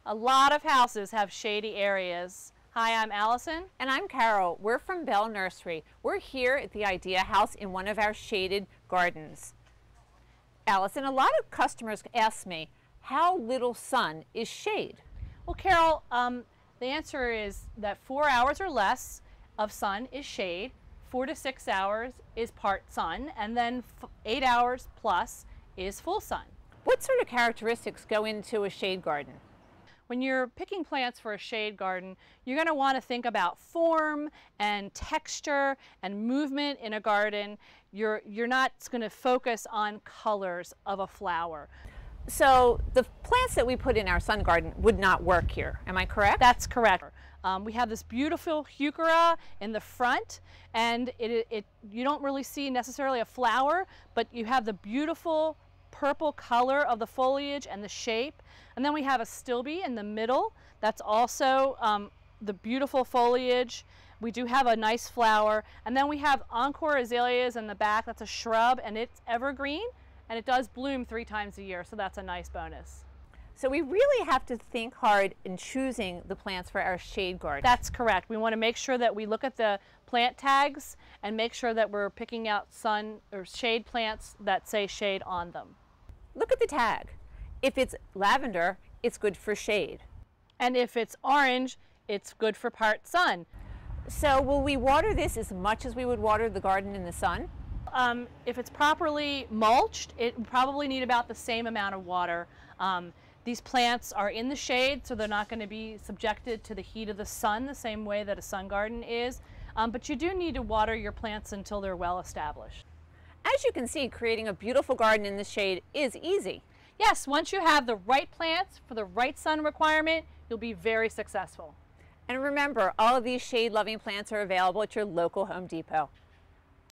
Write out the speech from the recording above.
A lot of houses have shady areas. Hi, I'm Allison. And I'm Carol. We're from Bell Nursery. We're here at the Idea House in one of our shaded gardens. Allison, a lot of customers ask me, how little sun is shade? Well, Carol, the answer is that 4 hours or less of sun is shade, 4 to 6 hours is part sun, and then 8 hours plus is full sun. What sort of characteristics go into a shade garden? When you're picking plants for a shade garden, you're going to want to think about form and texture and movement in a garden. You're not going to focus on colors of a flower. So the plants that we put in our sun garden would not work here, am I correct? That's correct. We have this beautiful heuchera in the front, and you don't really see necessarily a flower, but you have the beautiful purple color of the foliage and the shape. And then we have a stilbe in the middle. That's also the beautiful foliage. We do have a nice flower. And then we have encore azaleas in the back. That's a shrub, and it's evergreen, and it does bloom 3 times a year, so that's a nice bonus. So we really have to think hard in choosing the plants for our shade garden. That's correct. We want to make sure that we look at the plant tags and make sure that we're picking out sun or shade plants that say shade on them. Look at the tag. If it's lavender, it's good for shade. And if it's orange, it's good for part sun. So will we water this as much as we would water the garden in the sun? If it's properly mulched, it would probably need about the same amount of water. These plants are in the shade, so they're not going to be subjected to the heat of the sun the same way that a sun garden is. But you do need to water your plants until they're well established. As you can see, creating a beautiful garden in the shade is easy. Yes, once you have the right plants for the right sun requirement, you'll be very successful. And remember, all of these shade-loving plants are available at your local Home Depot.